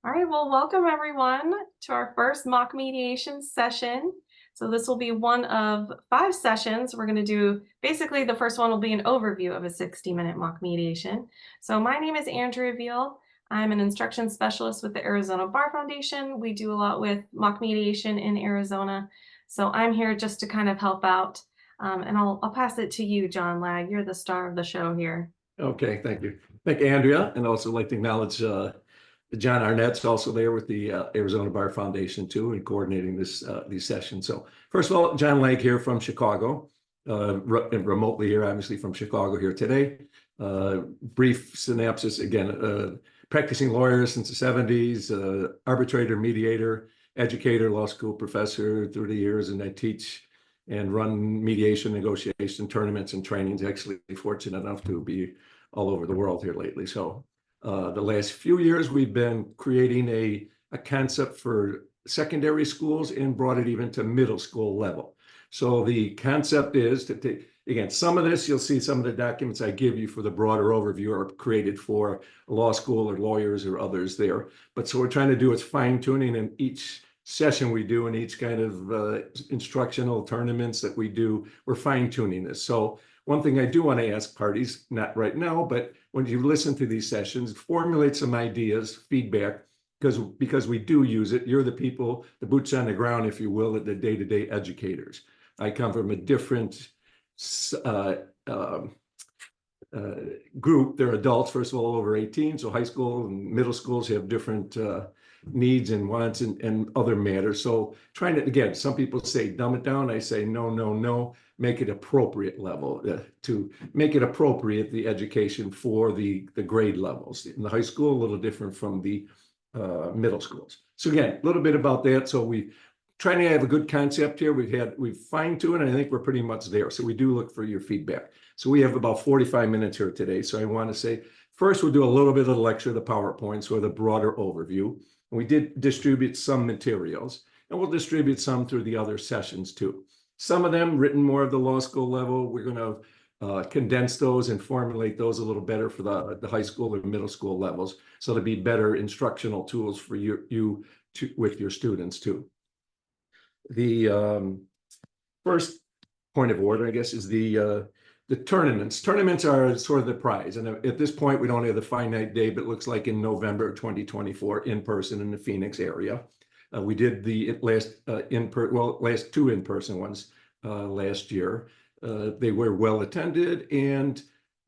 All right, well, welcome everyone to our first mock mediation session. So this will be one of 5 sessions. We're going to do, basically the first one will be an overview of a 60-minute mock mediation. So my name is Andrea Veal. I'm an instruction specialist with the Arizona Bar Foundation. We do a lot with mock mediation in Arizona. So I'm here just to kind of help out. And I'll pass it to you, John Lag. You're the star of the show here. Okay, thank you. Thank you, Andrea, and also like to acknowledge John Arnett's also there with the Arizona Bar Foundation too, and coordinating these sessions. So first of all, John Lake here from Chicago, remotely here, obviously from Chicago here today. Brief synopsis again: practicing lawyer since the '70s, arbitrator, mediator, educator, law school professor through the years, and I teach and run mediation, negotiation tournaments and trainings. Actually, fortunate enough to be all over the world here lately. So the last few years, we've been creating a concept for secondary schools and brought it even to middle school level. So the concept is to take, again, some of this, you'll see some of the documents I give you for the broader overview are created for law school or lawyers or others there. But so we're trying to do is fine tuning in each session we do in each kind of instructional tournaments that we do, we're fine tuning this. So one thing I do want to ask parties, not right now, but when you listen to these sessions, formulate some ideas, feedback, because we do use it. You're the people, the boots on the ground, if you will, the day-to-day educators. I come from a different group. They're adults, first of all, over 18. So high school and middle schools have different needs and wants and other matters. So trying to, again, some people say dumb it down. I say no, no, no, make it appropriate level to make it appropriate, the education for the grade levels. In the high school, a little different from the middle schools. So again, a little bit about that. So we trying to have a good concept here. We've fine-tuned, and I think we're pretty much there. So we do look for your feedback. So we have about 45 minutes here today. So I want to say, first, we'll do a little bit of the lecture, the PowerPoints, or the broader overview. And we did distribute some materials, and we'll distribute some through the other sessions too. Some of them written more of the law school level. We're going to condense those and formulate those a little better for the high school and middle school levels. So to be better instructional tools for you with your students too. The first point of order, I guess, is the tournaments. Tournaments are sort of the prize. And at this point, we don't have the finite day, but it looks like in November 2024 in person in the Phoenix area. We did the last last 2 in-person ones last year. They were well attended, and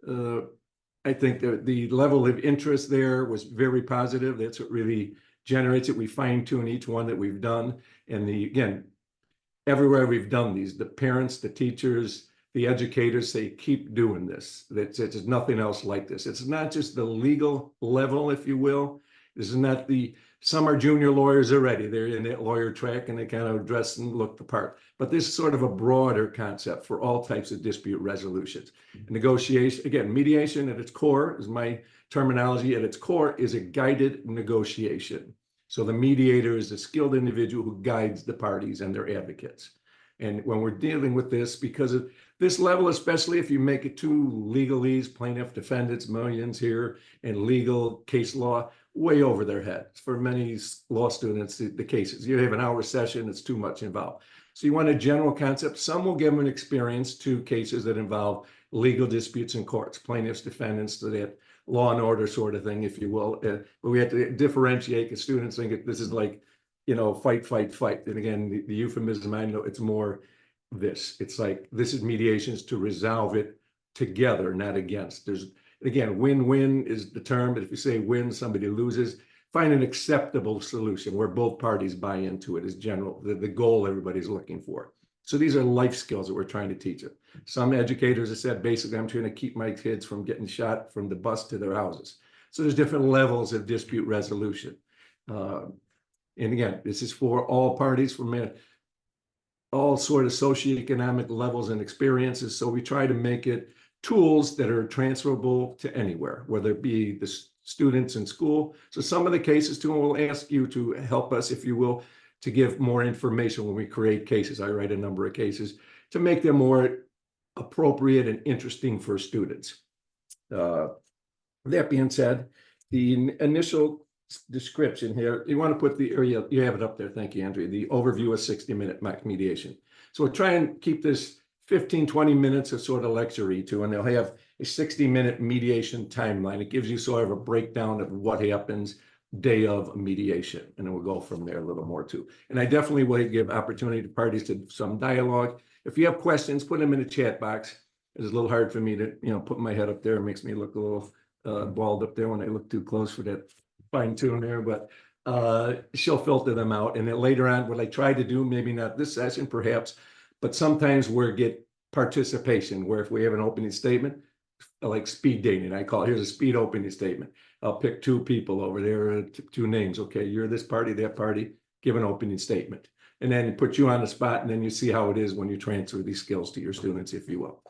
I think the level of interest there was very positive. That's what really generates it. We fine-tune each one that we've done. And again, everywhere we've done these, the parents, the teachers, the educators say, keep doing this. There's nothing else like this. It's not just the legal level, if you will. This is not some are junior lawyers already. They're in that lawyer track and they kind of dress and look the part. But this is sort of a broader concept for all types of dispute resolutions. Negotiation, again, mediation at its core, is my terminology, at its core is a guided negotiation. So the mediator is a skilled individual who guides the parties and their advocates. And when we're dealing with this, because of this level, especially if you make it too legalese, plaintiff, defendants, millions here, and legal case law, way over their heads. For many law students, the cases, you have an hour session, it's too much involved. So you want a general concept. Some will give them an experience to cases that involve legal disputes in courts, plaintiffs, defendants, so that law and order sort of thing, if you will. But we have to differentiate because students think this is like, fight, fight, fight. And again, the euphemism, I know it's more this. It's like, this is mediations to resolve it together, not against. There's, again, win-win is the term, but if you say win, somebody loses, find an acceptable solution where both parties buy into it is general, the goal everybody's looking for. So these are life skills that we're trying to teach it. Some educators have said, basically, I'm trying to keep my kids from getting shot from the bus to their houses. So there's different levels of dispute resolution. And again, this is for all parties, from all sort of socioeconomic levels and experiences. So we try to make it tools that are transferable to anywhere, whether it be the students in school. So some of the cases too, we'll ask you to help us, if you will, to give more information when we create cases. I write a number of cases to make them more appropriate and interesting for students. That being said, the initial description here, you want to put the, or you have it up there. Thank you, Andrea. The overview of 60-minute mock mediation. So we'll try and keep this 15, 20 minutes of sort of lecture to, and they'll have a 60-minute mediation timeline. It gives you sort of a breakdown of what happens day of mediation, and then we'll go from there a little more too. And I definitely will give opportunity to parties to some dialogue. If you have questions, put them in the chat box. It's a little hard for me to, put my head up there. It makes me look a little bald up there when I look too close for that fine tune there, but she'll filter them out. And then later on, what I try to do, maybe not this session perhaps, but sometimes we get participation where if we have an opening statement, like speed dating, I call it, here's a speed opening statement. I'll pick two people over there, two names. Okay, you're this party, that party, give an opening statement. And then put you on the spot, and then you see how it is when you transfer these skills to your students, if you will.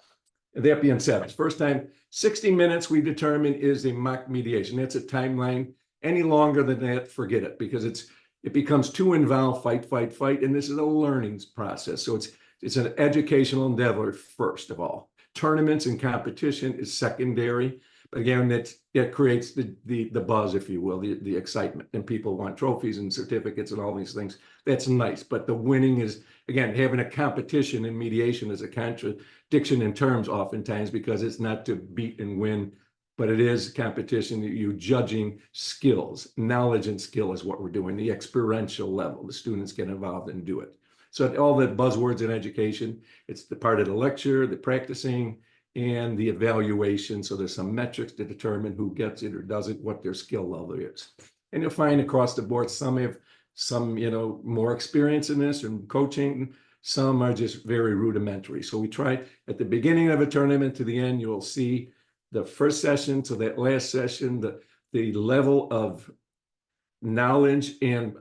And that being said, first time, 60 minutes we determine is a mock mediation. That's a timeline. Any longer than that, forget it, because it becomes too involved, fight, and this is a learning process. So it's an educational endeavor first of all. Tournaments and competition is secondary. But again, that creates the buzz, if you will, the excitement, and people want trophies and certificates and all these things. That's nice, but the winning is, again, having a competition in mediation is a contradiction in terms oftentimes, because it's not to beat and win, but it is competition. You judging skills, knowledge and skill is what we're doing, the experiential level. The students get involved and do it. So all the buzzwords in education, it's the part of the lecture, the practicing, and the evaluation. So there's some metrics to determine who gets it or doesn't, what their skill level is. And you'll find across the board, some have some, more experience in this and coaching. Some are just very rudimentary. So we try at the beginning of a tournament to the end, you'll see the first session to that last session, the level of knowledge and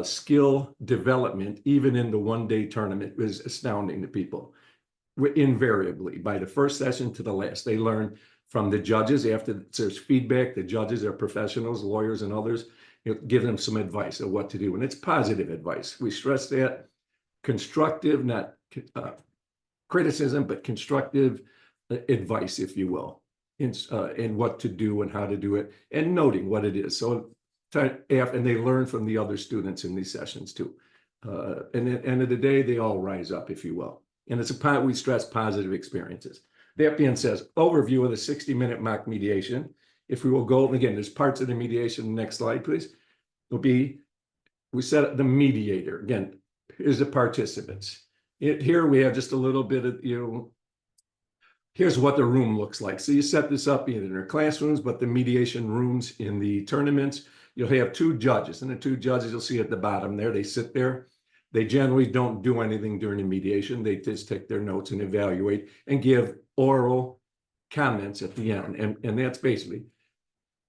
skill development, even in the one-day tournament, is astounding to people. Invariably, by the first session to the last, they learn from the judges. After there's feedback, the judges are professionals, lawyers and others, give them some advice of what to do. And it's positive advice. We stress that. Constructive, not criticism, but constructive advice, if you will, in what to do and how to do it, and noting what it is. So, and they learn from the other students in these sessions too. And at the end of the day, they all rise up, if you will. And we stress positive experiences. That being said, overview of the 60-minute mock mediation. If we will go, again, there's parts of the mediation. Next slide, please. We set up the mediator. Again, here's the participants. Here we have just a little bit of, here's what the room looks like. So you set this up either in their classrooms, but the mediation rooms in the tournaments, you'll have two judges. And the two judges you'll see at the bottom there, they sit there. They generally don't do anything during the mediation. They just take their notes and evaluate and give oral comments at the end. And that's basically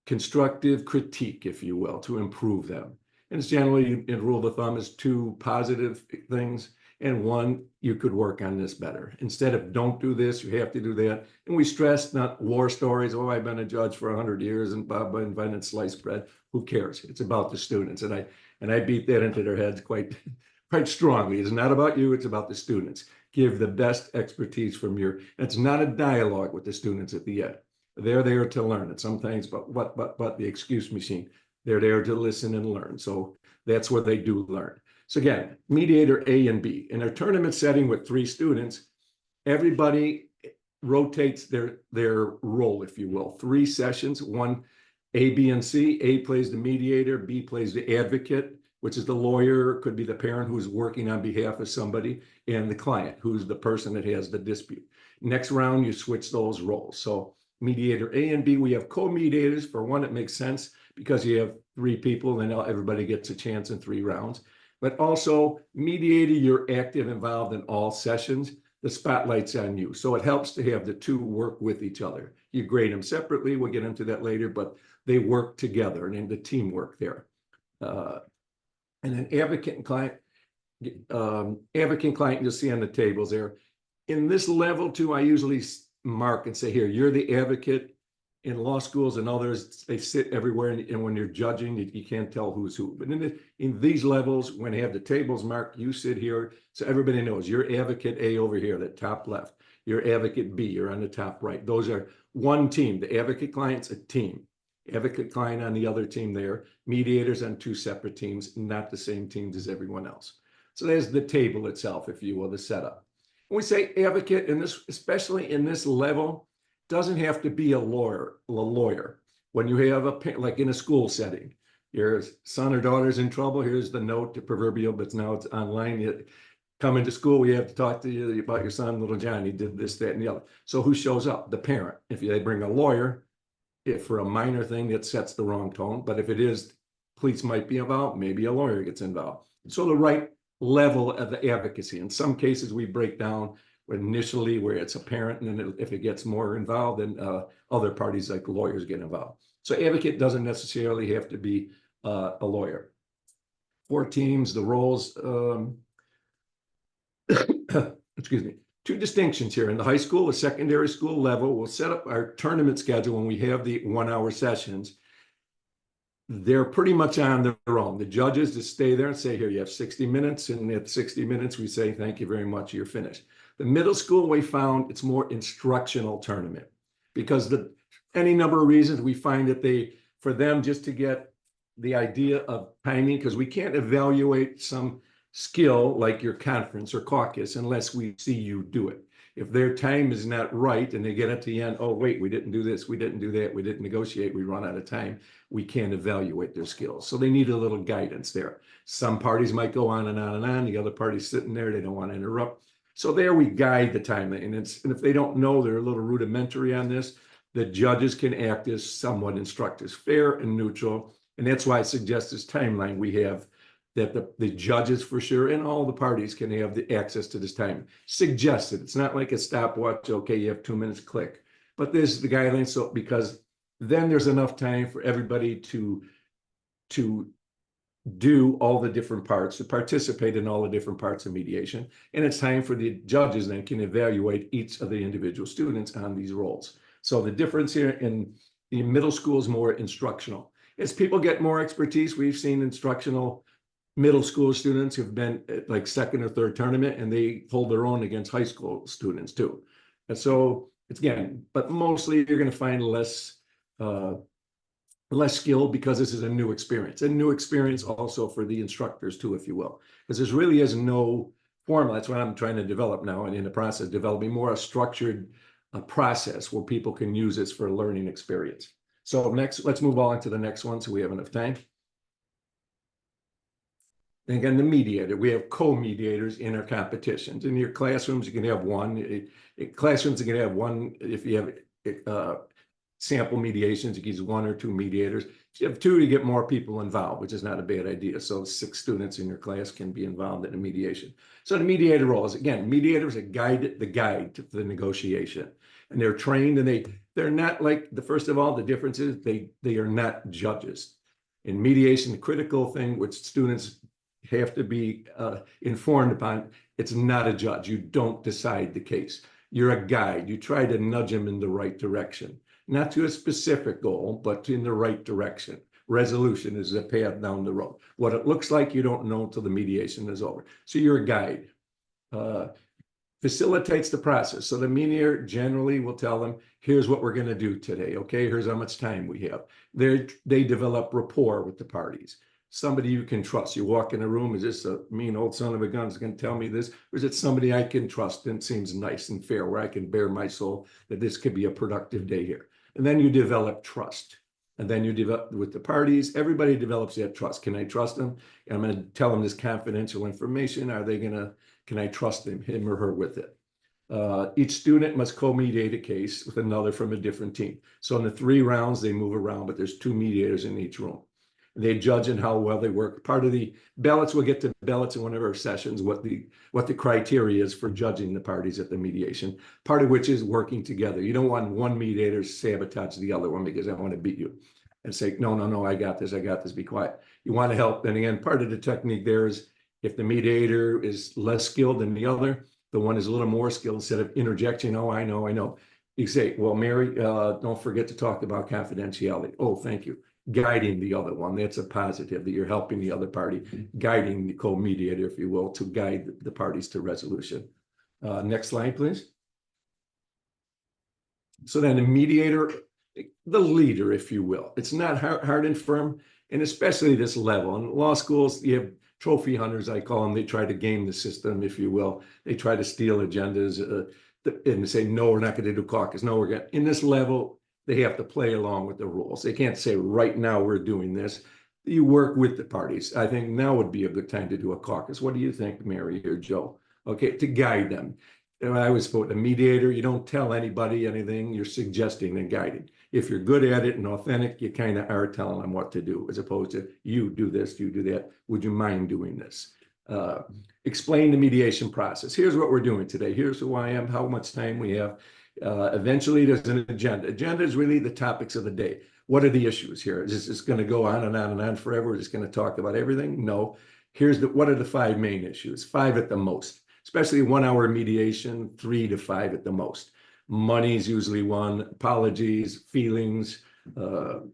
constructive critique, if you will, to improve them. And it's generally, in rule of thumb, is two positive things and one, you could work on this better. Instead of don't do this, you have to do that. And we stress not war stories. Oh, I've been a judge for 100 years and Bob invented sliced bread. Who cares? It's about the students. And I beat that into their heads quite strongly. It's not about you, it's about the students. Give the best expertise from it's not a dialogue with the students at the end. They're there to learn. And sometimes, but the excuse machine, they're there to listen and learn. So that's what they do learn. So again, mediator A and B. In a tournament setting with 3 students, everybody rotates their role, if you will. 3 sessions, one A, B, and C. A plays the mediator, B plays the advocate, which is the lawyer, could be the parent who's working on behalf of somebody, and the client, who's the person that has the dispute. Next round, you switch those roles. So mediator A and B, we have co-mediators. For one, it makes sense because you have 3 people, then everybody gets a chance in 3 rounds. But also, mediator, you're active, involved in all sessions. The spotlight's on you. So it helps to have the 2 work with each other. You grade them separately. We'll get into that later, but they work together and in the teamwork there. And then advocate and client, you'll see on the tables there. In this level 2, I usually mark and say, here, you're the advocate. In law schools and others, they sit everywhere, and when you're judging, you can't tell who's who. But in these levels, when they have the tables marked, you sit here, so everybody knows you're advocate A over here, the top left. You're advocate B, you're on the top right. Those are one team. The advocate client's a team. advocate client on the other team there, mediators on two separate teams, not the same teams as everyone else. So there's the table itself, if you will, the setup. When we say advocate in this, especially in this level, doesn't have to be a lawyer. When you have like in a school setting, your son or daughter's in trouble, here's the note, the proverbial, but now it's online. You come into school, we have to talk to you about your son, little John, he did this, that, and the other. So who shows up? The parent. If they bring a lawyer, if for a minor thing, it sets the wrong tone. But if it is, police might be involved, maybe a lawyer gets involved. So the right level of the advocacy. In some cases, we break down initially where it's a parent, and then if it gets more involved, then other parties like lawyers get involved. So advocate doesn't necessarily have to be a lawyer. 4 teams, the roles, excuse me, 2 distinctions here. In the high school, the secondary school level, we'll set up our tournament schedule when we have the 1-hour sessions. They're pretty much on their own. The judges just stay there and say, here, you have 60 minutes. And at 60 minutes, we say, thank you very much, you're finished. The middle school, we found it's more instructional tournament because any number of reasons we find that for them just to get the idea of timing, because we can't evaluate some skill like your conference or caucus unless we see you do it. If their time is not right and they get at the end, oh, wait, we didn't do this, we didn't do that, we didn't negotiate, we run out of time, we can't evaluate their skills. So they need a little guidance there. Some parties might go on and on and on. The other party's sitting there, they don't want to interrupt. So there we guide the time. And if they don't know, they're a little rudimentary on this, the judges can act as somewhat instructors, fair and neutral. And that's why I suggest this timeline we have, that the judges for sure and all the parties can have the access to this time. Suggested. It's not like a stopwatch. Okay, you have 2 minutes, click. But this is the guidelines. So because then there's enough time for everybody to do all the different parts, to participate in all the different parts of mediation. And it's time for the judges then can evaluate each of the individual students on these roles. So the difference here in the middle school is more instructional. As people get more expertise, we've seen instructional middle school students who've been at like 2nd or 3rd tournament, and they hold their own against high school students too. And so it's again, but mostly you're going to find less skill because this is a new experience, and new experience also for the instructors too, if you will, because there really is no formula. That's what I'm trying to develop now, and in the process of developing more a structured process where people can use this for a learning experience. So next, let's move on to the next one so we have enough time. And again, the mediator, we have co-mediators in our competitions. In your classrooms, you can have one. Classrooms, you can have one. If you have sample mediations, you can use 1 or 2 mediators. If you have 2, you get more people involved, which is not a bad idea. So 6 students in your class can be involved in a mediation. So the mediator role is, again, mediators are the guide to the negotiation. And they're trained, and they're not like, first of all, the difference is they are not judges. In mediation, the critical thing which students have to be informed upon, it's not a judge. You don't decide the case. You're a guide. You try to nudge them in the right direction, not to a specific goal, but in the right direction. Resolution is the path down the road. What it looks like, you don't know until the mediation is over. So you're a guide. Facilitates the process. So the mediator generally will tell them, here's what we're going to do today. Okay, here's how much time we have. They develop rapport with the parties. Somebody you can trust. You walk in a room, is this a mean old son of a gun who's going to tell me this? Or is it somebody I can trust and seems nice and fair, where I can bare my soul that this could be a productive day here? And then you develop trust. And then you develop with the parties. Everybody develops that trust. Can I trust them? And I'm going to tell them this confidential information. Can I trust him or her with it? Each student must co-mediate a case with another from a different team. So in the 3 rounds, they move around, but there's 2 mediators in each room. They judge in how well they work. Part of the ballots, we'll get to ballots in one of our sessions, what the criteria is for judging the parties at the mediation, part of which is working together. You don't want one mediator to sabotage the other one because I want to beat you and say, no, I got this, be quiet. You want to help. And again, part of the technique there is if the mediator is less skilled than the other, the one is a little more skilled, instead of interjecting, oh, I know. You say, well, Mary, don't forget to talk about confidentiality. Oh, thank you. Guiding the other one. That's a positive, that you're helping the other party, guiding the co-mediator, if you will, to guide the parties to resolution. Next slide, please. So then the mediator the leader, if you will. It's not hard and firm, and especially this level. In law schools, you have trophy hunters, I call them. They try to game the system, if you will. They try to steal agendas and say, no, we're not going to do caucus. No, we're going to. In this level, they have to play along with the rules. They can't say, right now, we're doing this. You work with the parties. I think now would be a good time to do a caucus. What do you think, Mary or Joe? Okay, to guide them. And I always quote, a mediator, you don't tell anybody anything, you're suggesting and guiding. If you're good at it and authentic, you kind of are telling them what to do, as opposed to you do this, you do that. Would you mind doing this? Explain the mediation process. Here's what we're doing today. Here's who I am, how much time we have. Eventually, there's an agenda. Agenda is really the topics of the day. What are the issues here? Is this going to go on and on and on forever? Is this going to talk about everything? No. What are the 5 main issues? 5 at the most. Especially 1 hour mediation, 3 to 5 at the most. Money is usually 1, apologies, feelings. And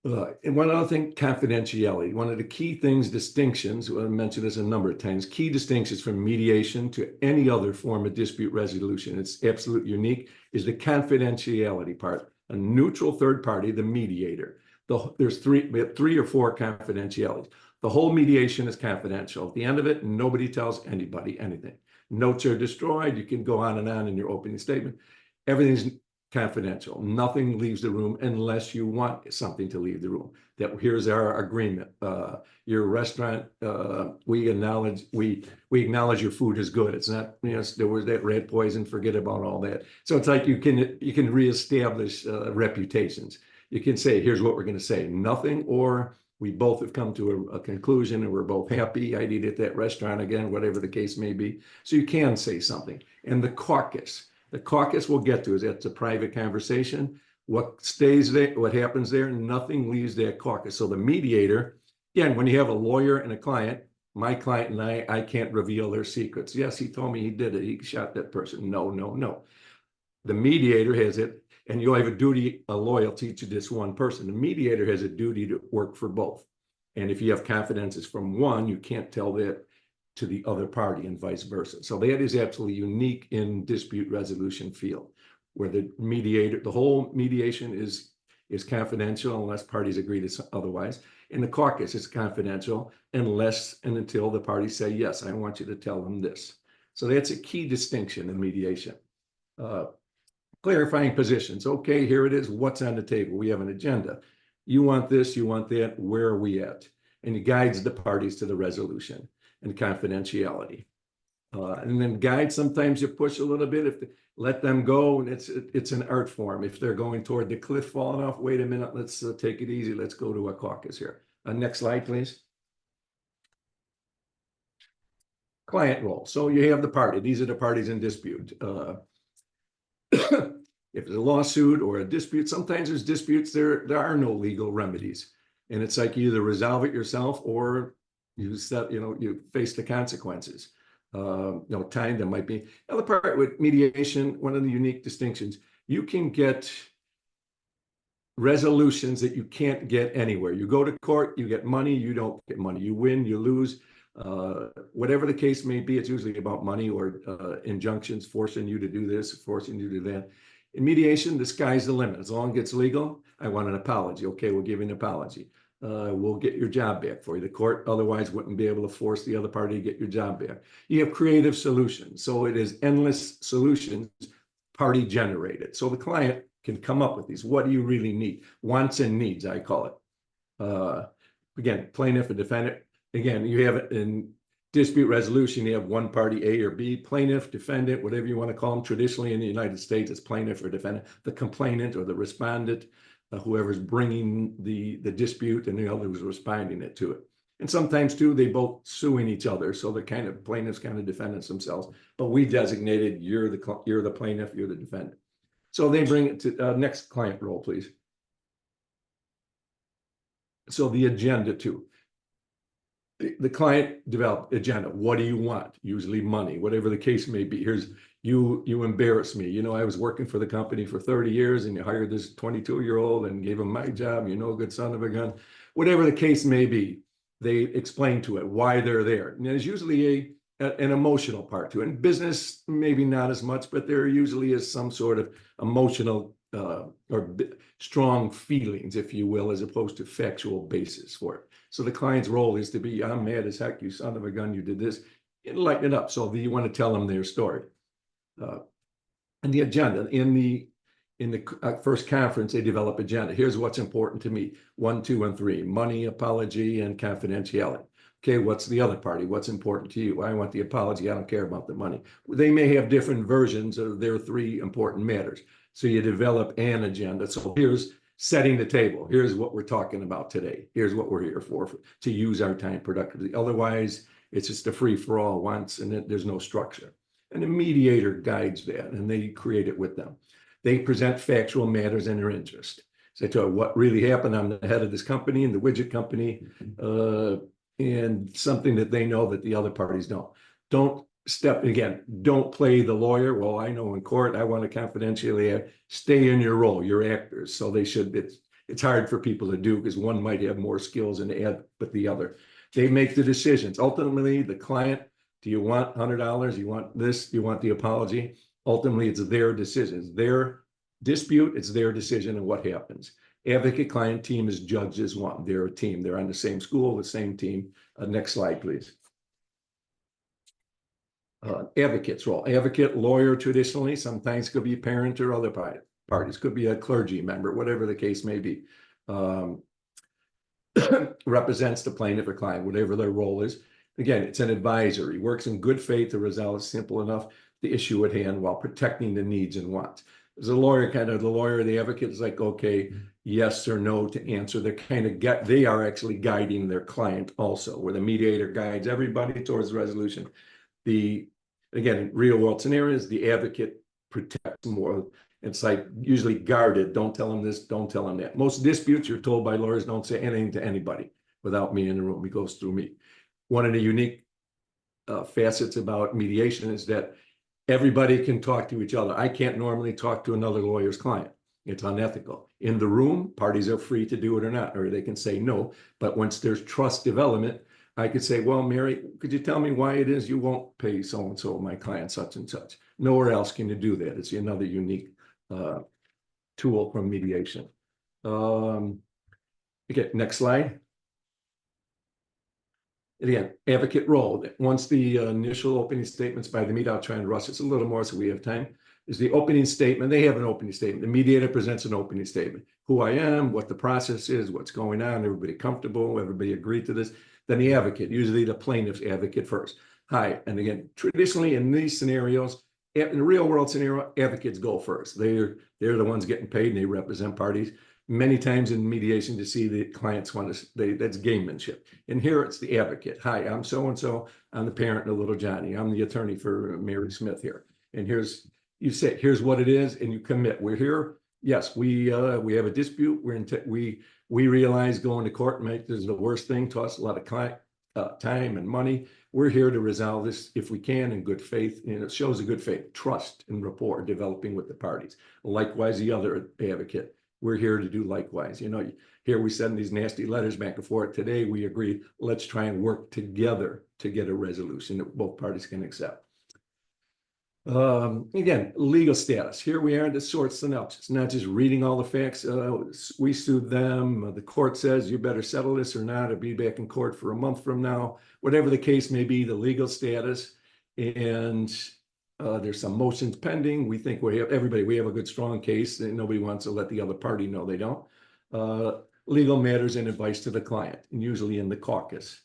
one other thing, confidentiality. One of the key things, distinctions, I mentioned this a number of times, key distinctions from mediation to any other form of dispute resolution, it's absolutely unique, is the confidentiality part. A neutral third party, the mediator. We have 3 or 4 confidentialities. The whole mediation is confidential. At the end of it, nobody tells anybody anything. Notes are destroyed. You can go on and on in your opening statement. Everything's confidential. Nothing leaves the room unless you want something to leave the room. That here's our agreement. Your restaurant, we acknowledge your food is good. It's not, there was that rat poison. Forget about all that. So it's like you can reestablish reputations. You can say, here's what we're going to say. Nothing, or we both have come to a conclusion and we're both happy. I'd eat at that restaurant again, whatever the case may be. So you can say something. And the caucus we'll get to, is that's a private conversation. What stays there, what happens there, nothing leaves that caucus. So the mediator, again, when you have a lawyer and a client, my client and I can't reveal their secrets. Yes, he told me he did it. He shot that person. No, no, no. The mediator has it. And you'll have a loyalty to this one person. The mediator has a duty to work for both. And if you have confidences from one, you can't tell that to the other party and vice versa. So that is absolutely unique in dispute resolution field, where the whole mediation is confidential unless parties agree to otherwise. In the caucus, it's confidential unless and until the parties say, yes, I want you to tell them this. So that's a key distinction in mediation. Clarifying positions. Okay, here it is. What's on the table? We have an agenda. You want this, you want that. Where are we at? And it guides the parties to the resolution and confidentiality. And then guide, sometimes you push a little bit, let them go, and it's an art form. If they're going toward the cliff falling off, wait a minute, let's take it easy. Let's go to a caucus here. Next slide, please. Client role. So you have the party. These are the parties in dispute. If it's a lawsuit or a dispute, sometimes there's disputes, there are no legal remedies. And it's like you either resolve it yourself or you face the consequences. Time that might be. The other part with mediation, one of the unique distinctions, you can get resolutions that you can't get anywhere. You go to court, you get money, you don't get money. You win, you lose. Whatever the case may be, it's usually about money or injunctions forcing you to do this, forcing you to do that. In mediation, the sky's the limit. As long as it's legal, I want an apology. Okay, we'll give you an apology. We'll get your job back for you. The court otherwise wouldn't be able to force the other party to get your job back. You have creative solutions. So it is endless solutions, party generated. So the client can come up with these. What do you really need? Wants and needs, I call it. Again, plaintiff and defendant. Again, you have it in dispute resolution, you have one party, A or B, plaintiff, defendant, whatever you want to call them. Traditionally in the United States, it's plaintiff or defendant, the complainant or the respondent, whoever's bringing the dispute, and the other who's responding to it. And sometimes too, they both suing each other. So they're kind of plaintiffs, kind of defendants themselves, but we designated you're the plaintiff, you're the defendant. So they bring it to next client role, please. So the agenda too. The client developed agenda. What do you want? Usually money, whatever the case may be. Here's you embarrass me. I was working for the company for 30 years and you hired this 22-year-old and gave him my job. Good son of a gun. Whatever the case may be, they explain to it why they're there. And there's usually an emotional part to it. In business, maybe not as much, but there usually is some sort of emotional strong feelings, if you will, as opposed to factual basis for it. So the client's role is to be, I'm mad as heck, you son of a gun, you did this, and lighten it up. So you want to tell them their story. And the agenda in the first conference, they develop agenda. Here's what's important to me: 1, 2, and 3: money, apology, and confidentiality. Okay, what's the other party? What's important to you? I want the apology. I don't care about the money. They may have different versions of their 3 important matters. So you develop an agenda. So here's setting the table. Here's what we're talking about today. Here's what we're here for to use our time productively. Otherwise, it's just a free for all once, and there's no structure. And the mediator guides that, and they create it with them. They present factual matters and their interest. So they tell what really happened. I'm the head of this company and the widget company, and something that they know that the other parties don't. Don't play the lawyer. Well, I know in court, I want to confidentially stay in your role. You're actors. So they should, it's hard for people to do because one might have more skills and add, but the other. They make the decisions. Ultimately, the client, do you want $100? You want this? You want the apology? Ultimately, it's their decisions, their dispute. It's their decision and what happens. Advocate client team is judged as one. They're a team. They're on the same school, the same team. Next slide, please. Advocate's role. Advocate, lawyer traditionally, sometimes could be parent or other parties, could be a clergy member, whatever the case may be. Represents the plaintiff or client, whatever their role is. Again, it's an advisor. He works in good faith to resolve simple enough the issue at hand while protecting the needs and wants. As a lawyer, the advocate is like, okay, yes or no to answer. They are actually guiding their client also, where the mediator guides everybody towards resolution. Again, real world scenarios, the advocate protects more. It's like usually guarded. Don't tell them this, don't tell them that. Most disputes, you're told by lawyers, don't say anything to anybody without me in the room. It goes through me. One of the unique facets about mediation is that everybody can talk to each other. I can't normally talk to another lawyer's client. It's unethical. In the room, parties are free to do it or not, or they can say no. But once there's trust development, I could say, well, Mary, could you tell me why it is you won't pay so-and-so, my client, such and such? Nowhere else can you do that. It's another unique tool from mediation. Okay, next slide. Again, advocate role. Once the initial opening statements by the meet, I'll try and rush it's a little more so we have time, is the opening statement. They have an opening statement. The mediator presents an opening statement. Who I am, what the process is, what's going on, everybody comfortable, everybody agreed to this. Then the advocate, usually the plaintiff's advocate first. Hi, and again, traditionally in these scenarios, in the real world scenario, advocates go first. They're the ones getting paid and they represent parties. Many times in mediation to see the clients want to, that's gamemanship. And here it's the advocate. Hi, I'm so-and-so. I'm the parent of little Johnny. I'm the attorney for Mary Smith here. And you say, here's what it is, and you commit. We're here. Yes, we have a dispute. We realize going to court is the worst thing to us, a lot of time and money. We're here to resolve this if we can in good faith. And it shows a good faith, trust and rapport developing with the parties. Likewise, the other advocate. We're here to do likewise. Here we send these nasty letters back and forth. Today we agreed, let's try and work together to get a resolution that both parties can accept. Again, legal status. Here we are, the short synopsis, not just reading all the facts. We sued them. The court says you better settle this or not, or be back in court for a month from now. Whatever the case may be, the legal status. And there's some motions pending. We think we have a good, strong case, and nobody wants to let the other party know they don't. Legal matters and advice to the client, and usually in the caucus.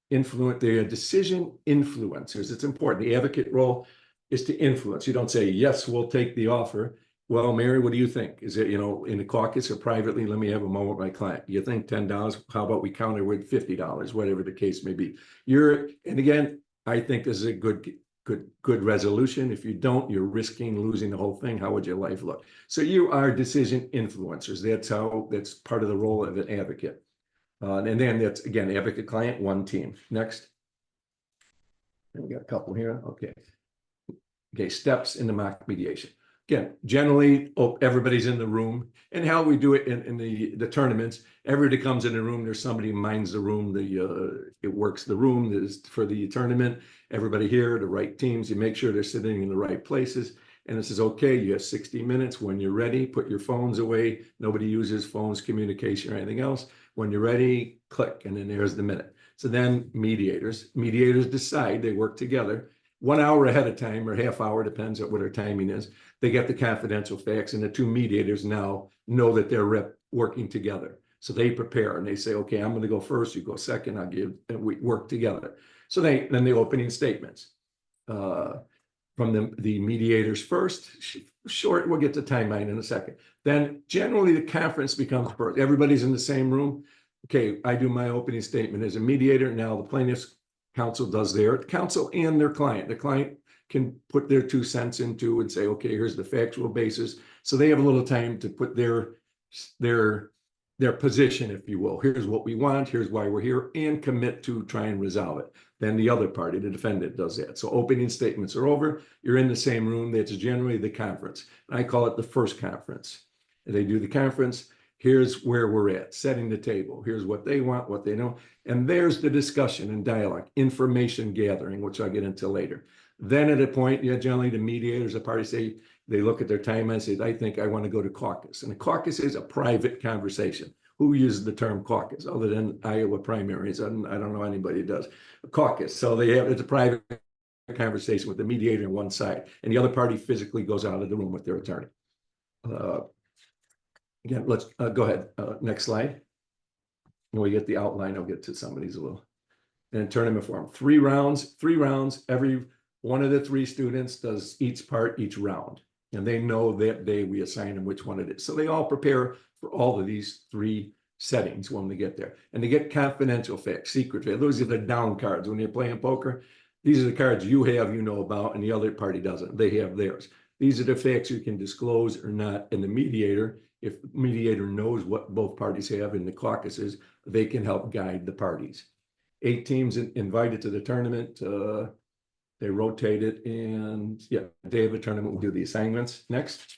The decision influencers. It's important. The advocate role is to influence. You don't say, yes, we'll take the offer. Well, Mary, what do you think? Is it, in the caucus or privately, let me have a moment with my client. You think $10? How about we counter with $50, whatever the case may be. And again, I think this is a good resolution. If you don't, you're risking losing the whole thing. How would your life look? So you are decision influencers. That's part of the role of an advocate. And then that's, again, advocate client, one team. Next. And we got a couple here. Okay, steps in the mock mediation. Again, generally, everybody's in the room. And how we do it in the tournaments, everybody comes in the room. There's somebody who minds the room. It works the room for the tournament. Everybody here, the right teams. You make sure they're sitting in the right places. And it says, okay, you have 60 minutes. When you're ready, put your phones away. Nobody uses phones, communication, or anything else. When you're ready, click, and then there's the minute. So then mediators decide, they work together 1 hour ahead of time or half hour, depends on what our timing is. They get the confidential facts, and the two mediators now know that they're working together. So they prepare and they say, okay, I'm going to go first, you go second, I'll give, and we work together. So then the opening statements from the mediators first, short, we'll get to timeline in a second. Then generally the conference becomes first. Everybody's in the same room. Okay, I do my opening statement as a mediator. Now the plaintiff's counsel does their counsel and their client. The client can put their 2 cents into and say, okay, here's the factual basis. So they have a little time to put their position, if you will. Here's what we want, here's why we're here, and commit to try and resolve it. Then the other party, the defendant, does that. So opening statements are over. You're in the same room. That's generally the conference. And I call it the first conference. And they do the conference. Here's where we're at, setting the table. Here's what they want, what they know. And there's the discussion and dialogue, information gathering, which I'll get into later. Then at a point, generally the mediators, the parties say, they look at their timeline and say, I think I want to go to caucus. And a caucus is a private conversation. Who uses the term caucus other than Iowa primaries? I don't know anybody who does. A caucus. So it's a private conversation with the mediator on one side, and the other party physically goes out of the room with their attorney. Again, let's go ahead. Next slide. When we get the outline, I'll get to some of these a little. And tournament form. 3 rounds. Every one of the 3 students does each round. And they know that day we assign them which one it is. So they all prepare for all of these 3 settings when they get there. And they get confidential facts, secret facts. Those are the down cards. When you're playing poker, these are the cards you have, you know about, and the other party doesn't. They have theirs. These are the facts you can disclose or not. And the mediator, if the mediator knows what both parties have in the caucuses, they can help guide the parties. 8 teams invited to the tournament. They rotate it, and yeah, day of a tournament, we'll do the assignments next.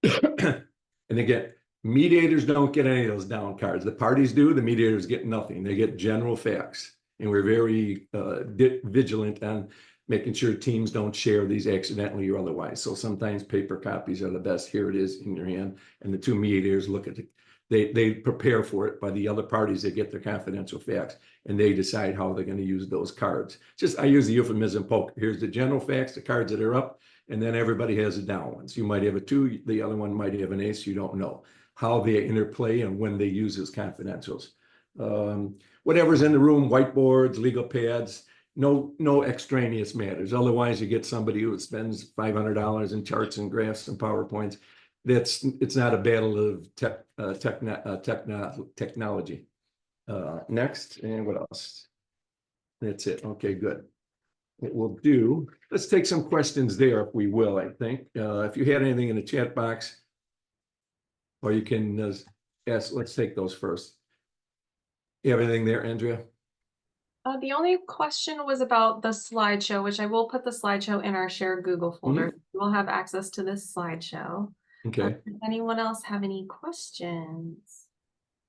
And again, mediators don't get any of those down cards. The parties do, the mediators get nothing. They get general facts. And we're very vigilant on making sure teams don't share these accidentally or otherwise. So sometimes paper copies are the best. Here it is in your hand. And the 2 mediators look at they prepare for it by the other parties. They get their confidential facts and they decide how they're going to use those cards. I use the euphemism poker. Here's the general facts, the cards that are up, and then everybody has the down ones. You might have a 2, the other one might have an ace. You don't know how they interplay and when they use those confidentials. Whatever's in the room, whiteboards, legal pads, no extraneous matters. Otherwise, you get somebody who spends $500 in charts and graphs and PowerPoints. It's not a battle of technology. Next, and what else? That's it. Okay, good. What we'll do, let's take some questions there if we will, I think. If you had anything in the chat box, or you can ask, let's take those first. You have anything there, Andrea? The only question was about the slideshow, which I will put the slideshow in our shared Google folder. We'll have access to this slideshow. Okay. Does anyone else have any questions?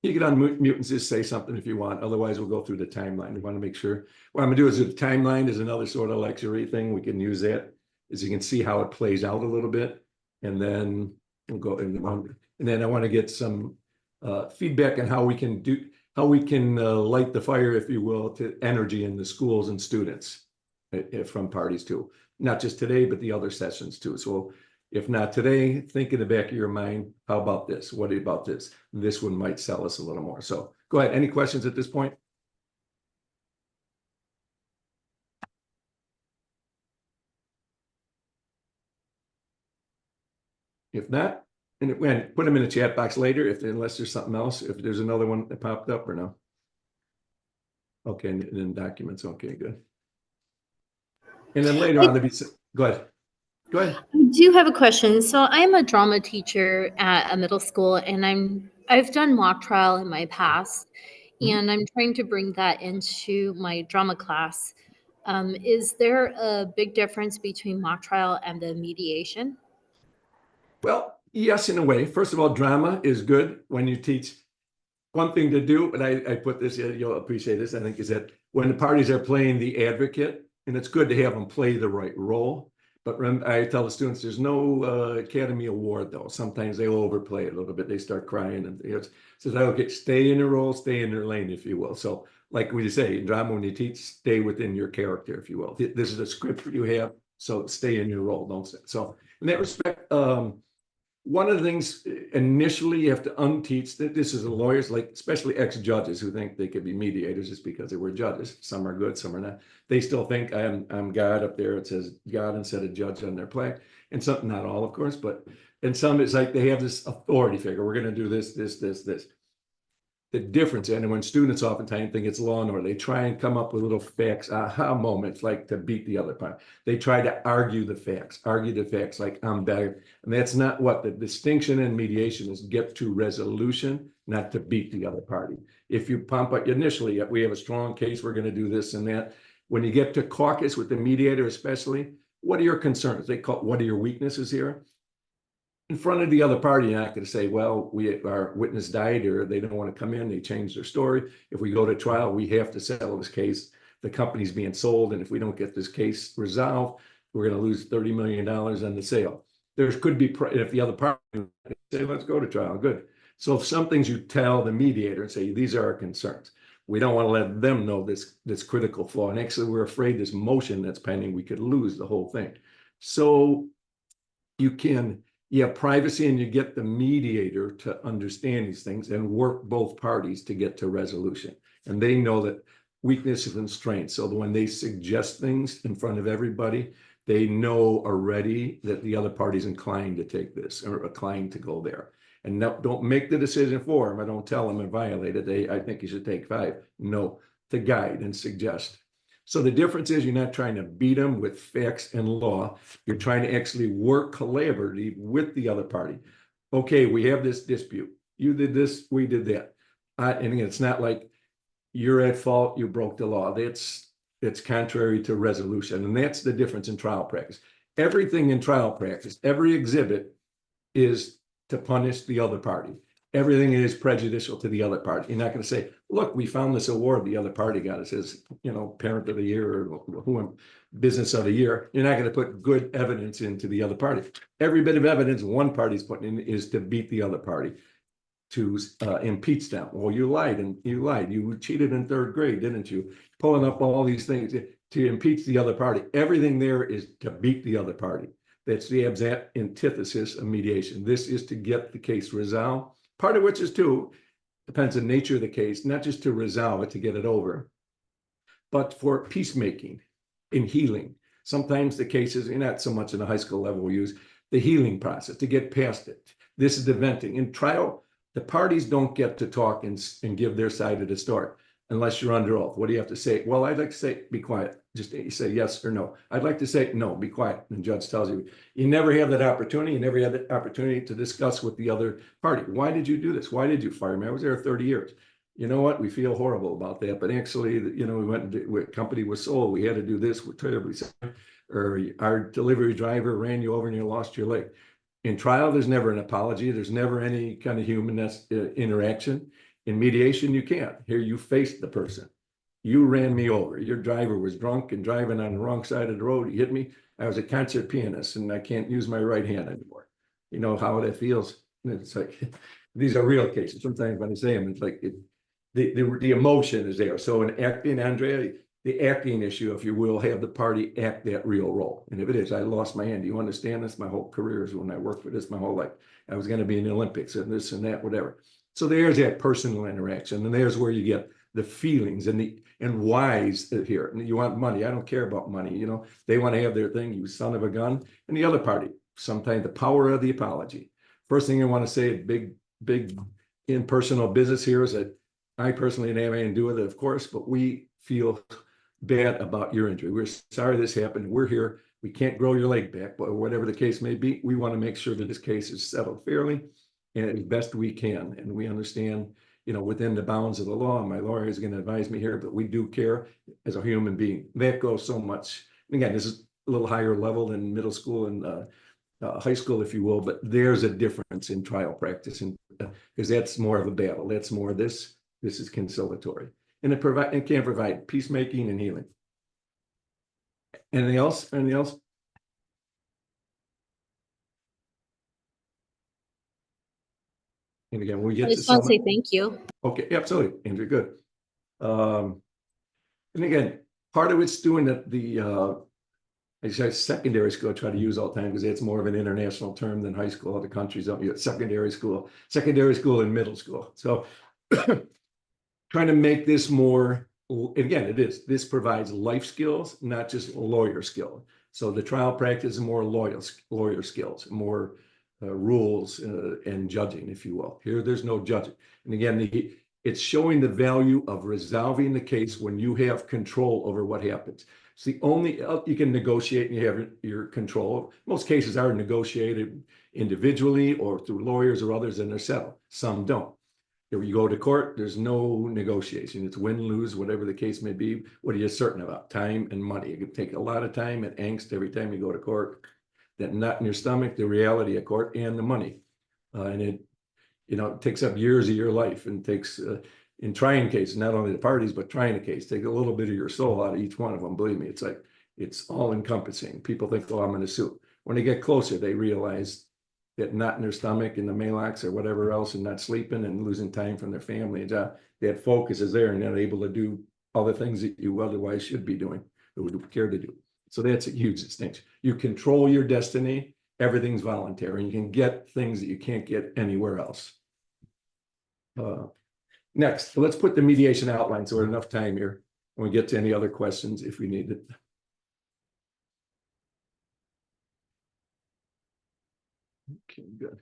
You can unmute and just say something if you want. Otherwise, we'll go through the timeline. We want to make sure. What I'm going to do is the timeline is another sort of lecture thing. We can use that as you can see how it plays out a little bit. And then we'll go in. And then I want to get some feedback on how we can light the fire, if you will, to energy in the schools and students from parties too. Not just today, but the other sessions too. So if not today, think in the back of your mind, how about this? What about this? This one might sell us a little more. So go ahead. Any questions at this point? If not, and put them in the chat box later, unless there's something else, if there's another one that popped up or no. Okay, and then documents. Okay, good. And then later on, go ahead. Go ahead. I do have a question. So I'm a drama teacher at a middle school, and I've done mock trial in my past, and I'm trying to bring that into my drama class. Is there a big difference between mock trial and the mediation? Well, yes, in a way. First of all, drama is good when you teach. One thing to do, but I put this, you'll appreciate this, I think, is that when the parties are playing the advocate, and it's good to have them play the right role, But I tell the students, there's no Academy Award though. Sometimes they overplay it a little bit. They start crying and it says, okay, stay in your role, stay in your lane, if you will. So like we say in drama, when you teach, stay within your character, if you will. This is a script that you have, so stay in your role, don't stay. So in that respect, one of the things initially you have to unteach that this is a lawyers, like especially ex-judges who think they could be mediators just because they were judges. Some are good, some are not. They still think I'm God up there. It says God instead of judge on their plaque. And some, not all, of course, but in some it's like they have this authority figure. We're going to do this. The difference, and when students oftentimes think it's law and order, they try and come up with little facts, aha moments, like to beat the other part. They try to argue the facts like I'm better. And that's not what the distinction in mediation is: get to resolution, not to beat the other party. If you pump up initially, we have a strong case, we're going to do this and that. When you get to caucus with the mediator, especially, what are your concerns? They call, what are your weaknesses here? In front of the other party, you're not going to say, well, our witness died or they don't want to come in, they changed their story. If we go to trial, we have to settle this case. The company's being sold, and if we don't get this case resolved, we're going to lose $30 million on the sale. There could be, if the other party say, let's go to trial, good. So if some things you tell the mediator and say, these are our concerns. We don't want to let them know this critical flaw. And actually, we're afraid this motion that's pending, we could lose the whole thing. So you have privacy, and you get the mediator to understand these things and work both parties to get to resolution. And they know that weaknesses and strengths. So that when they suggest things in front of everybody, they know already that the other party's inclined to take this or inclined to go there. And don't make the decision for them. I don't tell them and violate it. I think you should take 5. No, to guide and suggest. So the difference is you're not trying to beat them with facts and law. You're trying to actually work collaboratively with the other party. Okay, we have this dispute. You did this, we did that. And again, it's not like you're at fault, you broke the law. It's contrary to resolution. And that's the difference in trial practice. Everything in trial practice, every exhibit is to punish the other party. Everything is prejudicial to the other party. You're not going to say, look, we found this award the other party got. It says, parent of the year or business of the year. You're not going to put good evidence into the other party. Every bit of evidence one party's putting in is to beat the other party, to impeach them. Well, you lied and you lied. You cheated in 3rd grade, didn't you? Pulling up all these things to impeach the other party. Everything there is to beat the other party. That's the exact antithesis of mediation. This is to get the case resolved. Part of which is depends on the nature of the case, not just to resolve it, to get it over, but for peacemaking and healing. Sometimes the cases, not so much in the high school level, we use the healing process to get past it. This is the venting. In trial, the parties don't get to talk and give their side of the story unless you're under oath. What do you have to say? Well, I'd like to say, be quiet. Just you say yes or no. I'd like to say no, be quiet. And the judge tells you, you never have that opportunity. You never have the opportunity to discuss with the other party. Why did you do this? Why did you fire me? I was there 30 years. You know what? We feel horrible about that. But actually, we went and company was sold. We had to do this. We're terribly sorry. Or our delivery driver ran you over and you lost your leg. In trial, there's never an apology. There's never any kind of human interaction. In mediation, you can't. Here, you faced the person. You ran me over. Your driver was drunk and driving on the wrong side of the road. He hit me. I was a concert pianist and I can't use my right hand anymore. You know how that feels? It's like, these are real cases. Sometimes when I say them, it's like the emotion is there. So in acting, Andrea, the acting issue, if you will, have the party act that real role. And if it is, I lost my hand. Do you understand this? My whole career is when I worked for this my whole life. I was going to be in the Olympics and this and that, whatever. So there's that personal interaction, and there's where you get the feelings and whys here. And you want money. I don't care about money. They want to have their thing, you son of a gun. And the other party, sometimes the power of the apology. First thing I want to say, big impersonal business here is that I personally didn't have anything to do with it, of course, but we feel bad about your injury. We're sorry this happened. We're here. We can't grow your leg back, but whatever the case may be, we want to make sure that this case is settled fairly and as best we can. And we understand, within the bounds of the law, my lawyer is going to advise me here, but we do care as a human being. That goes so much. And again, this is a little higher level than middle school and high school, if you will, but there's a difference in trial practice, and because that's more of a battle. That's more this is conciliatory. And it can provide peacemaking and healing. Anything else? Anything else? And again, when we I get to just want some, to say thank you. okay, absolutely, Andrew, good. And again, part of it's doing I say secondary school, I try to use all the time because it's more of an international term than high school. Other countries don't use secondary school and middle school. So trying to make this more, again, this provides life skills, not just lawyer skill. So the trial practice is more lawyer skills, more rules and judging, if you will. Here, there's no judging. And again, it's showing the value of resolving the case when you have control over what happens. It's the only, you can negotiate and you have your control. Most cases are negotiated individually or through lawyers or others, and they're settled. Some don't. If you go to court, there's no negotiation. It's win, lose, whatever the case may be. What are you certain about? Time and money. It can take a lot of time and angst every time you go to court. That knot in your stomach, the reality of court, and the money. And it takes up years of your life and takes, in trying cases, not only the parties, but trying a case, take a little bit of your soul out of each one of them. Believe me, it's all encompassing. People think, oh, I'm going to sue. When they get closer, they realize that knot in their stomach and the Maalox or whatever else, and not sleeping and losing time from their family and job, that focus is there and they're able to do all the things that you otherwise should be doing, or would care to do. So that's a huge distinction. You control your destiny. Everything's voluntary. You can get things that you can't get anywhere else. Next, let's put the mediation outline so we have enough time here when we get to any other questions if we need it. Okay, good.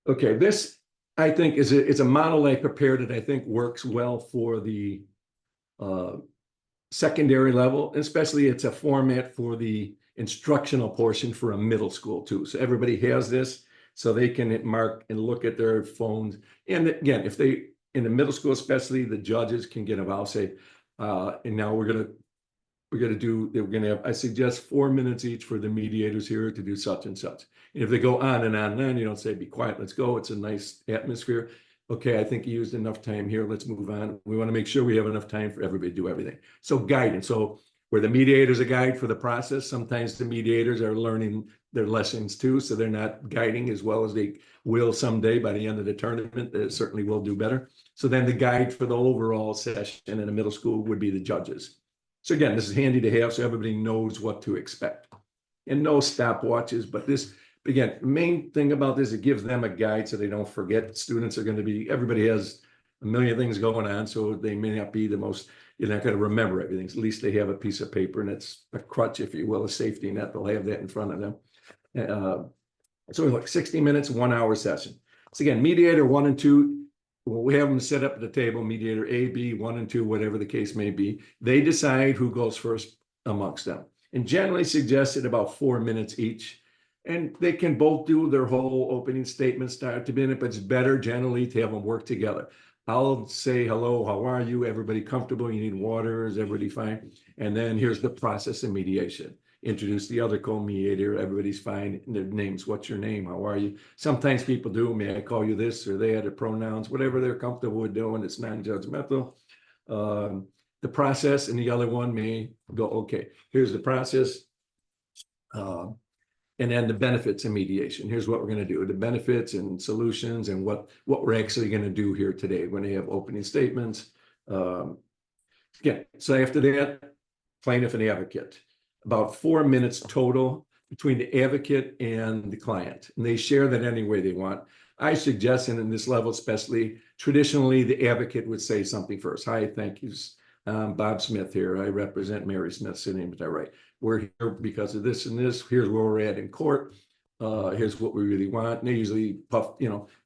Okay, this I think is a model I prepared that I think works well for the secondary level, especially it's a format for the instructional portion for a middle school too. So everybody has this, so they can mark and look at their phones. And again, if they, in the middle school especially, the judges can get involved, say, and now we're gonna have, I suggest 4 minutes each for the mediators here to do such and such. And if they go on and on and on, you don't say, be quiet, let's go. It's a nice atmosphere. Okay, I think you used enough time here. Let's move on. We want to make sure we have enough time for everybody to do everything. So guidance. So where the mediator's a guide for the process, sometimes the mediators are learning their lessons too. So they're not guiding as well as they will someday by the end of the tournament. They certainly will do better. So then the guide for the overall session in the middle school would be the judges. So again, this is handy to have so everybody knows what to expect. And no stopwatches, but this, again, the main thing about this, it gives them a guide so they don't forget. Students are going to be, everybody has a million things going on, so they may not be the most, you're not going to remember everything. At least they have a piece of paper and it's a crutch, if you will, a safety net. They'll have that in front of them. So like 60 minutes, 1 hour session. So again, mediator 1 and 2, well, we have them set up at the table, mediator A, B, 1 and 2, whatever the case may be. They decide who goes first amongst them. And generally suggested about 4 minutes each. And they can both do their whole opening statement start to minute, but it's better generally to have them work together. I'll say, hello, how are you? Everybody comfortable? You need water? Is everybody fine? And then here's the process of mediation. Introduce the other co-mediator. Everybody's fine. And their names. What's your name? How are you? Sometimes people do. May I call you this or they, their pronouns, whatever they're comfortable with doing. It's non-judgmental. The process and the other one may go, okay, here's the process. And then the benefits of mediation. Here's what we're going to do, the benefits and solutions and what we're actually going to do here today when they have opening statements. Again, so after that, plaintiff and advocate. About 4 minutes total between the advocate and the client. And they share that any way they want. I suggest, and in this level especially, traditionally the advocate would say something first. Hi, thank you. Bob Smith here. I represent Mary Smith's name, is that right? We're here because of this and this. Here's where we're at in court. Here's what we really want. And they usually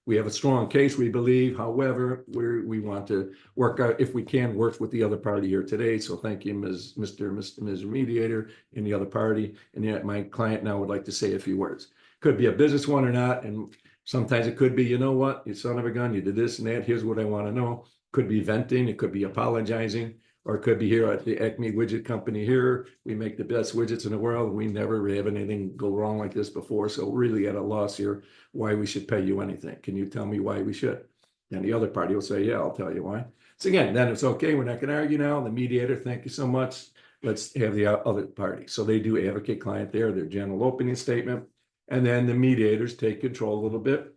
we have a strong case, we believe. However, we want to work out, if we can, work with the other party here today. So thank you, Ms. Mediator and the other party. And yet my client now would like to say a few words. Could be a business one or not. And sometimes it could be, you know what, you son of a gun, you did this and that. Here's what I want to know. Could be venting. It could be apologizing. Or it could be here at the Acme Widget Company here. We make the best widgets in the world. We never have anything go wrong like this before. So really at a loss here, why we should pay you anything. Can you tell me why we should? And the other party will say, yeah, I'll tell you why. So again, then it's okay. We're not going to argue now. The mediator, thank you so much. Let's have the other party. So they do advocate client there, their general opening statement. And then the mediators take control a little bit.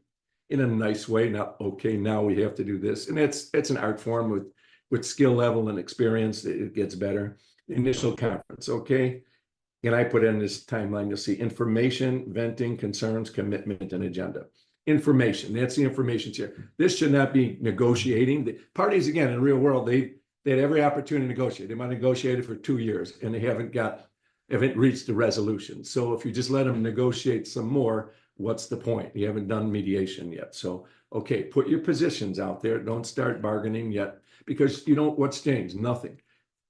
in a nice way, not, okay, now we have to do this. And it's an art form with skill level and experience, it gets better. Initial conference, okay? And I put in this timeline, you'll see information, venting, concerns, commitment, and agenda. Information, that's the information here. This should not be negotiating. The parties, again, in the real world, they had every opportunity to negotiate. They might negotiate it for 2 years and they haven't reached the resolution. So if you just let them negotiate some more, what's the point? You haven't done mediation yet. So, okay, put your positions out there. Don't start bargaining yet because you don't, what's changed? Nothing.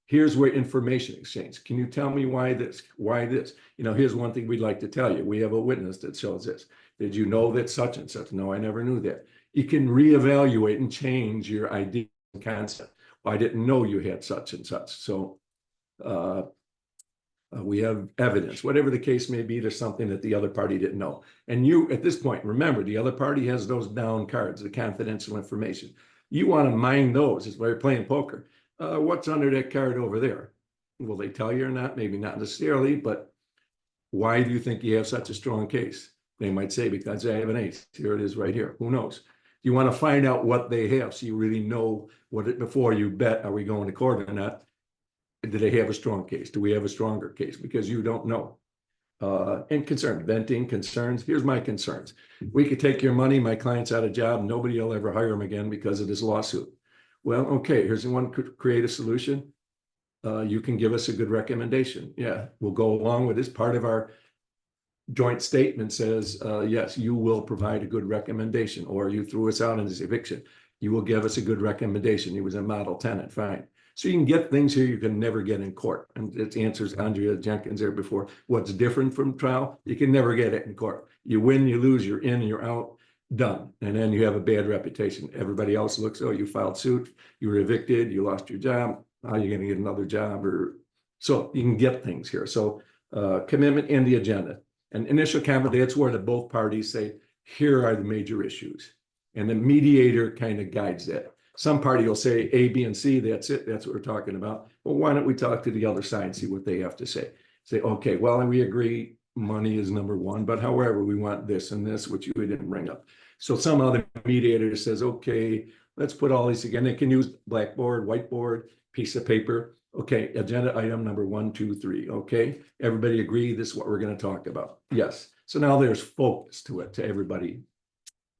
Here's where information exchange. Can you tell me why this? Why this? You know, here's one thing we'd like to tell you. We have a witness that shows this. Did you know that such and such? No, I never knew that. You can reevaluate and change your idea and concept. Well, I didn't know you had such and such. So we have evidence, whatever the case may be, there's something that the other party didn't know. And you, at this point, remember, the other party has those down cards, the confidential information. You want to mine those. It's why you're playing poker. What's under that card over there? Will they tell you or not? Maybe not necessarily, but why do you think you have such a strong case? They might say, because I have an ace. Here it is right here. Who knows? You want to find out what they have so you really know what it before you bet, are we going to court or not? Do they have a strong case? Do we have a stronger case? Because you don't know. And concern, venting, concerns. Here's my concerns. We could take your money, my client's out of job, nobody will ever hire him again because of this lawsuit. Well, okay, here's the one create a solution. You can give us a good recommendation. Yeah, we'll go along with this. Part of our joint statement says, yes, you will provide a good recommendation, or you threw us out in this eviction. You will give us a good recommendation. He was a model tenant, fine. So you can get things here you can never get in court. And it answers Andrea Jenkins there before. What's different from trial? You can never get it in court. You win, you lose, you're in, you're out, done. And then you have a bad reputation. Everybody else looks, oh, you filed suit, you were evicted, you lost your job. How are you going to get another job? Or so you can get things here. So commitment and the agenda. And initial conference, that's where the both parties say, here are the major issues. And the mediator kind of guides that. Some party will say A, B, and C, that's it. That's what we're talking about. Well, why don't we talk to the other side, see what they have to say? Say, okay, well, and we agree money is number one, but however, we want this and this, which you didn't bring up. So some other mediator says, okay, let's put all these again. They can use blackboard, whiteboard, piece of paper. Okay, agenda item number 1, 2, 3. Okay, everybody agree this is what we're going to talk about. Yes. So now there's focus to it, to everybody.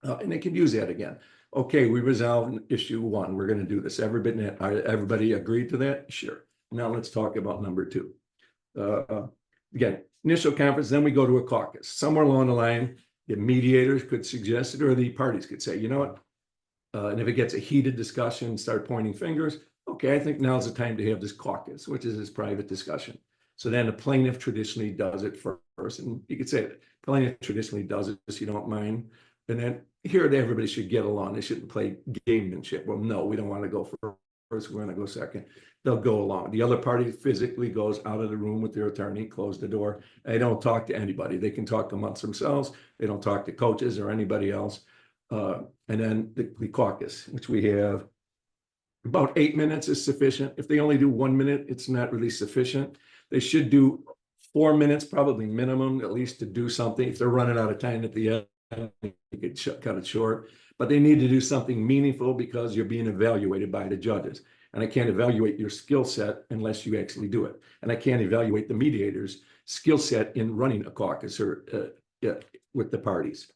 And they can use that again. Okay, we resolved issue 1. We're going to do this. Everybody agreed to that? Sure. Now let's talk about number 2. Again, initial conference, then we go to a caucus. Somewhere along the line, the mediators could suggest it, or the parties could say, you know what? And if it gets a heated discussion, start pointing fingers, okay, I think now's the time to have this caucus, which is this private discussion. So then the plaintiff traditionally does it first. And you could say that plaintiff traditionally does it, if you don't mind. And then here everybody should get along. They shouldn't play gamemanship. Well, no, we don't want to go first. We're going to go second. They'll go along. The other party physically goes out of the room with their attorney, close the door. They don't talk to anybody. They can talk amongst themselves. They don't talk to coaches or anybody else. And then the caucus, which we have about 8 minutes is sufficient. If they only do 1 minute, it's not really sufficient. They should do 4 minutes, probably minimum, at least to do something. If they're running out of time at the end, you could cut it short. But they need to do something meaningful because you're being evaluated by the judges. And I can't evaluate your skill set unless you actually do it. And I can't evaluate the mediator's skill set in running a caucus or with the parties.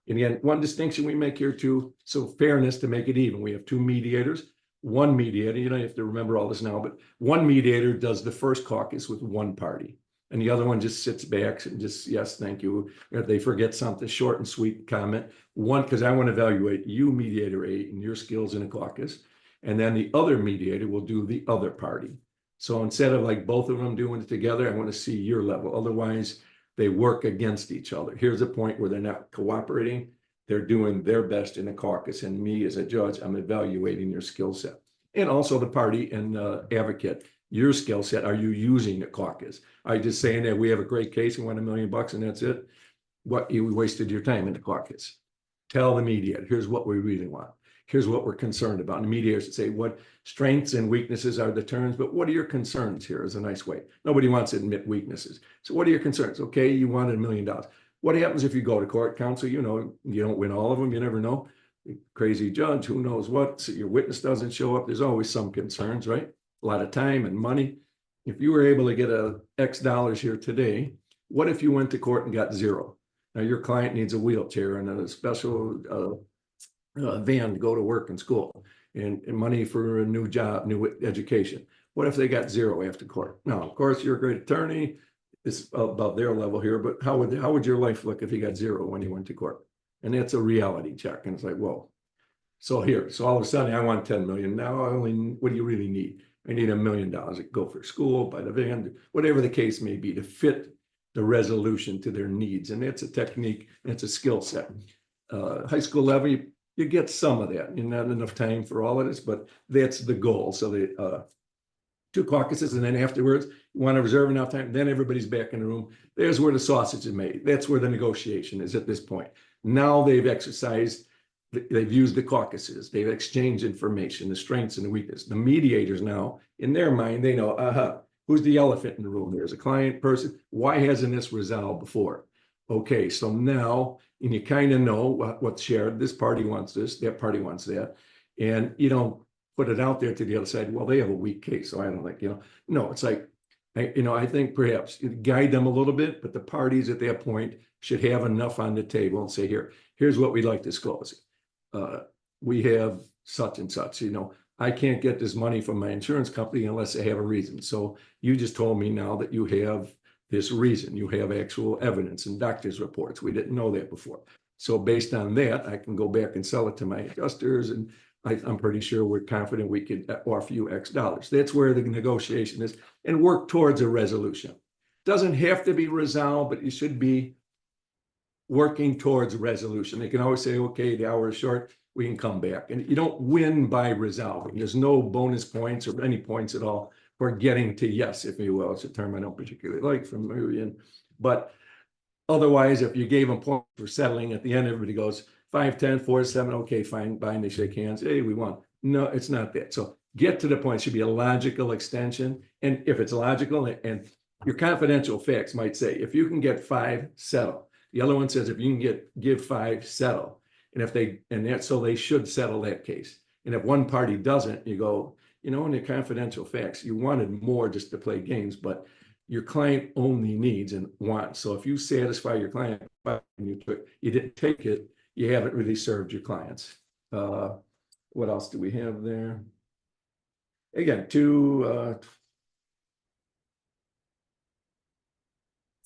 And again, one distinction we make here too, so fairness to make it even. We have 2 mediators. One mediator, you don't have to remember all this now, but one mediator does the first caucus with one party. And the other one just sits back and just, yes, thank you. If they forget something, short and sweet comment. One, because I want to evaluate you, mediator A, and your skills in a caucus. And then the other mediator will do the other party. So instead of like both of them doing it together, I want to see your level. Otherwise, they work against each other. Here's a point where they're not cooperating. They're doing their best in a caucus. And me as a judge, I'm evaluating your skill set. And also the party and advocate. Your skill set, are you using a caucus? Are you just saying that we have a great case and won $1 million and that's it? What, you wasted your time in the caucus. Tell the mediator, here's what we really want. Here's what we're concerned about. And the mediator should say what strengths and weaknesses are the terms, but what are your concerns here is a nice way. Nobody wants to admit weaknesses. So what are your concerns? Okay, you wanted $1 million. What happens if you go to court, counsel? You know, you don't win all of them. You never know. Crazy judge, who knows what? So your witness doesn't show up. There's always some concerns, right? A lot of time and money. If you were able to get a X dollars here today, what if you went to court and got zero? Now your client needs a wheelchair and a special van to go to work and school, and money for a new job, new education. What if they got zero after court? Now, of course, you're a great attorney. It's about their level here, but how would your life look if you got zero when you went to court? And that's a reality check. And it's like, whoa. So all of a sudden I want 10 million. Now what do you really need? I need $1 million to go for school, buy the van, whatever the case may be, to fit the resolution to their needs. And that's a technique, and it's a skill set. High school level, you get some of that. You're not enough time for all of this, but that's the goal. So the 2 caucuses, and then afterwards, you want to reserve enough time, then everybody's back in the room. There's where the sausage is made. That's where the negotiation is at this point. Now they've used the caucuses, they've exchanged information, the strengths and the weakness. The mediators now, in their mind, they know, who's the elephant in the room? There's a client person. Why hasn't this resolved before? Okay, so now, and you kind of know what's shared. This party wants this, that party wants that. And you don't put it out there to the other side, well, they have a weak case, so I don't like, no, it's like, I think perhaps guide them a little bit, but the parties at that point should have enough on the table and say, here's what we'd like to disclose. We have such and such, I can't get this money from my insurance company unless I have a reason. So you just told me now that you have this reason, you have actual evidence and doctor's reports. We didn't know that before. So based on that, I can go back and sell it to my adjusters, and I'm pretty sure we're confident we could offer you X dollars. That's where the negotiation is, and work towards a resolution. Doesn't have to be resolved, but you should be working towards resolution. They can always say, okay, the hour is short, we can come back. And you don't win by resolving. There's no bonus points or any points at all for getting to yes, if you will. It's a term I don't particularly like from Marian. But otherwise, if you gave them points for settling, at the end, everybody goes 5, 10, 4, 7, okay, fine, bye, they shake hands. Hey, we won. No, it's not that. So get to the point. It should be a logical extension. And if it's logical, and your confidential facts might say, if you can get 5, settle. The other one says, if you can give 5, settle. And so they should settle that case. And if one party doesn't, you go, in the confidential facts, you wanted more just to play games, but your client only needs and wants. So if you satisfy your client, and you didn't take it, you haven't really served your clients. What else do we have there? Again, So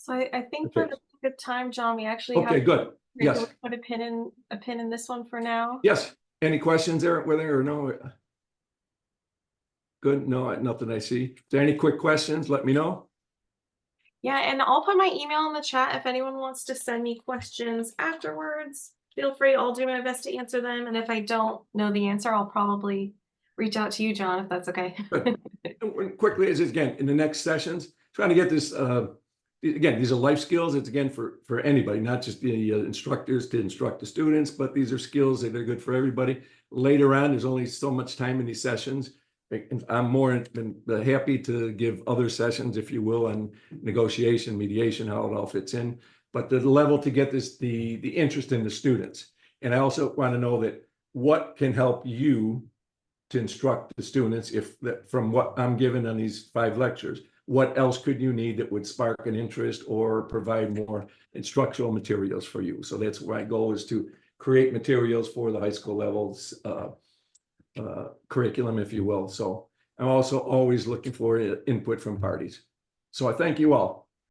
I think for the good time, John, we actually okay, have good. Yes. put a pin in this one for now. Yes. Any questions there, whether or no? Good. No, nothing I see. Is there any quick questions? Let me know. Yeah, and I'll put my email in the chat if anyone wants to send me questions afterwards. Feel free. I'll do my best to answer them. And if I don't know the answer, I'll probably reach out to you, John, if that's okay. Quickly, as again, in the next sessions, trying to get this, again, these are life skills. It's again for anybody, not just the instructors to instruct the students, but these are skills that are good for everybody. Later on, there's only so much time in these sessions. I'm more than happy to give other sessions, if you will, on negotiation, mediation, how it all fits in. But the level to get this, the interest in the students. And I also want to know that what can help you to instruct the students, from what I'm given on these 5 lectures, what else could you need that would spark an interest or provide more instructional materials for you? So that's my goal, is to create materials for the high school levels curriculum, if you will. So I'm also always looking for input from parties. So I thank you all.